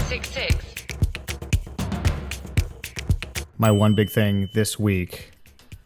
666. My one big thing this week,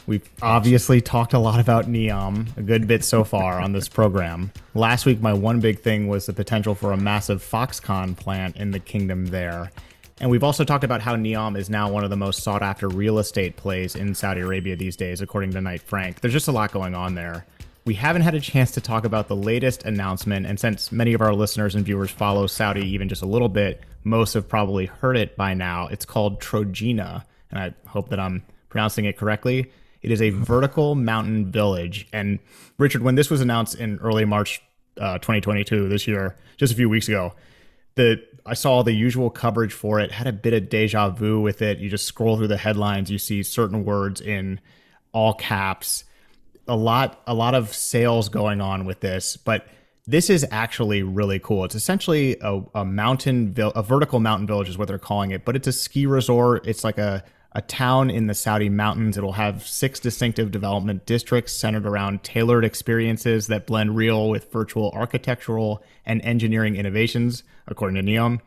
we've obviously talked a lot about Neom, a good bit so far on this program. Last week, my one big thing was the potential for a massive Foxconn plant in the kingdom there. And we've also talked about how Neom is now one of the most sought after real estate plays in Saudi Arabia these days, according to Knight Frank. There's just a lot going on there. We haven't had a chance to talk about the latest announcement, and since many of our listeners and viewers follow Saudi even just a little bit, most have probably heard it by now. It's called Trojena, and I hope that I'm pronouncing it correctly. It is a vertical mountain village. And Richard, when this was announced in early March 2022, this year, just a few weeks ago, I saw the usual coverage for it, had a bit of deja vu with it. You just scroll through the headlines, you see certain words in all caps. A lot of sales going on with this, but this is actually really cool. It's essentially a vertical mountain village is what they're calling it, but it's a ski resort. It's like a town in the Saudi mountains. It'll have 6 distinctive development districts centered around tailored experiences that blend real with virtual architectural and engineering innovations, according to Neom,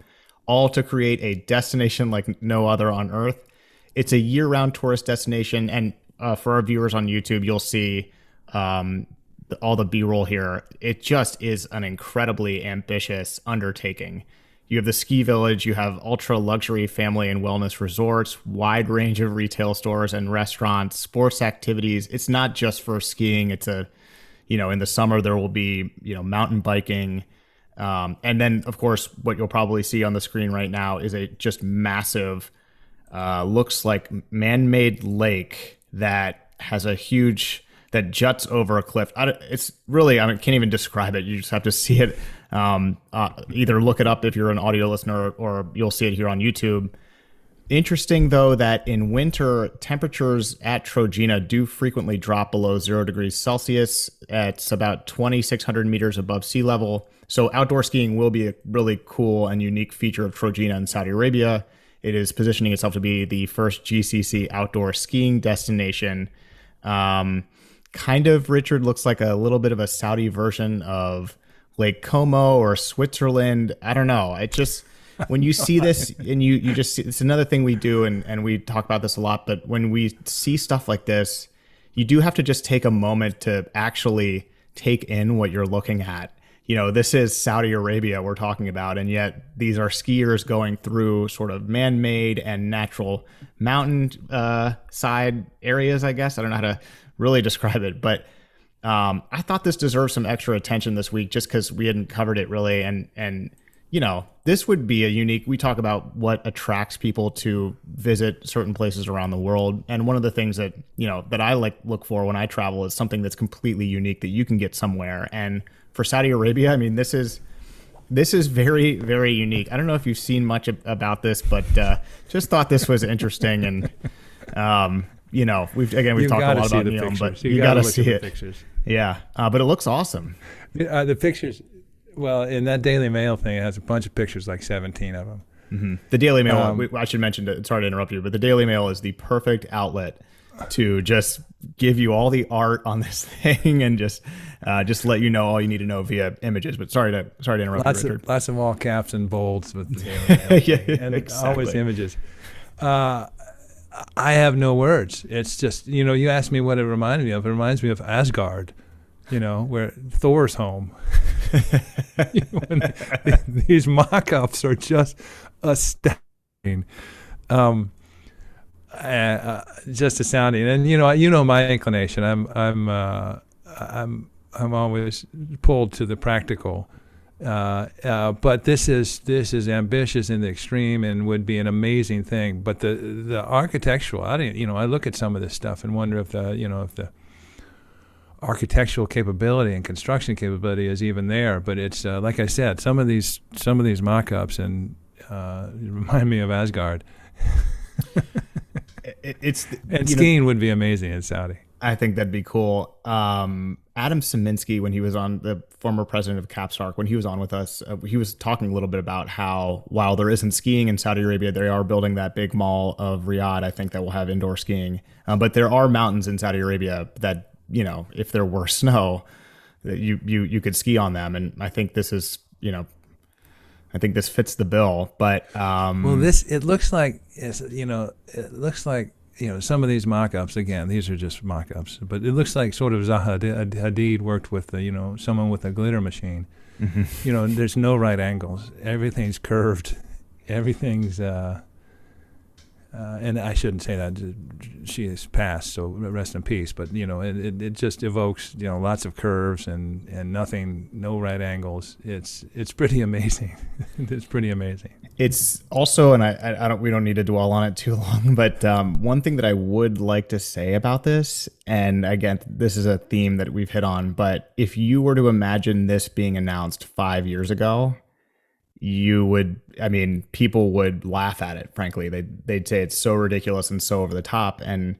all to create a destination like no other on Earth. It's a year-round tourist destination, and for our viewers on YouTube, you'll see all the B-roll here. It just is an incredibly ambitious undertaking. You have the ski village, you have ultra luxury family and wellness resorts, wide range of retail stores and restaurants, sports activities. It's not just for skiing. It's in the summer there will be, mountain biking. And then of course, what you'll probably see on the screen right now is a just massive, looks like man-made lake that has that juts over a cliff. It's really, I can't even describe it. You just have to see it. Either look it up if you're an audio listener, or you'll see it here on YouTube. Interesting, though, that in winter, temperatures at Trojena do frequently drop below 0 degrees Celsius. It's about 2,600 meters above sea level. So outdoor skiing will be a really cool and unique feature of Trojena in Saudi Arabia. It is positioning itself to be the first GCC outdoor skiing destination. Kind of, Richard, looks like a little bit of a Saudi version of Lake Como or Switzerland. I don't know. It just, when you see this and you just see, it's another thing we do, and we talk about this a lot, but when we see stuff like this, you do have to just take a moment to actually take in what you're looking at. This is Saudi Arabia we're talking about, and yet these are skiers going through sort of man-made and natural mountain side areas, I guess. I don't know how to really describe it, but I thought this deserves some extra attention this week just because we hadn't covered it really. And this would be a unique, we talk about what attracts people to visit certain places around the world. And one of the things that, that I look for when I travel is something that's completely unique that you can get somewhere. And for Saudi Arabia, this is very, very unique. I don't know if you've seen much about this, but just thought this was interesting. And, we've talked a lot about Neom, but you got to see it. Pictures. Yeah, but it looks awesome. The pictures, well, in that Daily Mail thing, it has a bunch of pictures, like 17 of them. Mm-hmm. The Daily Mail, I should mention, sorry to interrupt you, but the Daily Mail is the perfect outlet to just give you all the art on this thing and just let you know all you need to know via images. But sorry to interrupt you, Richard. Lots of all caps and bolds with the Daily Mail. And exactly. Always images. I have no words. It's just, you asked me what it reminded me of. It reminds me of Asgard, where Thor's home. These mock-ups are just astounding. Just astounding. And my inclination. I'm always pulled to the practical. But this is ambitious in the extreme and would be an amazing thing. But the architectural, I look at some of this stuff and wonder if the architectural capability and construction capability is even there. But it's like I said, some of these mock-ups and remind me of Asgard. Skiing would be amazing in Saudi. I think that'd be cool. Adam Szymanski, when he was on, the former president of Capstark, when he was on with us, he was talking a little bit about how while there isn't skiing in Saudi Arabia, they are building that big mall of Riyadh, I think, that will have indoor skiing. But there are mountains in Saudi Arabia that, if there were snow, that you could ski on them. And I think this is, I think this fits the bill. But well, it looks like some of these mock-ups. Again, these are just mock-ups, but it looks like sort of Zaha Hadid worked with someone with a glitter machine. Mm-hmm. There's no right angles. Everything's curved. Everything's. And I shouldn't say that. She has passed, so rest in peace. But it just evokes lots of curves and nothing, no right angles. It's pretty amazing. It's pretty amazing. It's also, and we don't need to dwell on it too long, but one thing that I would like to say about this, and again, this is a theme that we've hit on, but if you were to imagine this being announced 5 years ago, people would laugh at it, frankly. They'd say it's so ridiculous and so over the top. And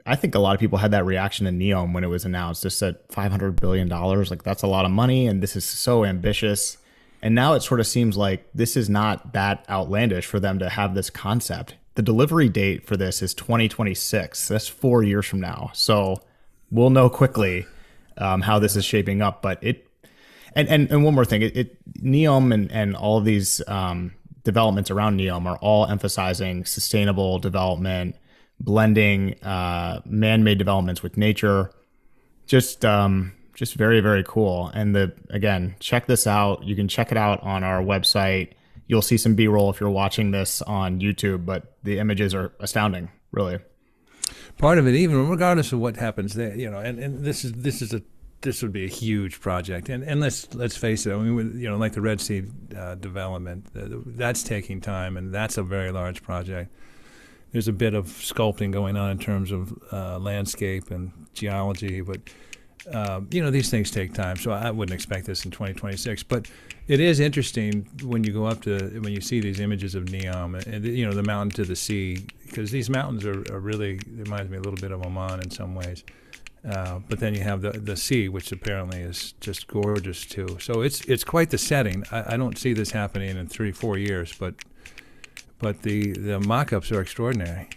I think a lot of people had that reaction to Neom when it was announced. Just said $500 billion, like that's a lot of money, and this is so ambitious. And now it sort of seems like this is not that outlandish for them to have this concept. The delivery date for this is 2026. That's 4 years from now. So we'll know quickly how this is shaping up. But And one more thing, Neom and all of these developments around Neom are all emphasizing sustainable development, blending man-made developments with nature. Just very, very cool. And again, check this out. You can check it out on our website. You'll see some B-roll if you're watching this on YouTube, but the images are astounding, really. Part of it, even regardless of what happens there, and this would be a huge project, and let's face it. I mean, like the Red Sea development, that's taking time, and that's a very large project. There's a bit of sculpting going on in terms of landscape and geology, but these things take time. So I wouldn't expect this in 2026. But it is interesting when you when you see these images of Neom and the mountain to the sea, because these mountains are really reminds me a little bit of Oman in some ways. But then you have the sea, which apparently is just gorgeous too. So it's quite the setting. I don't see this happening in 3-4 years, but the mock-ups are extraordinary.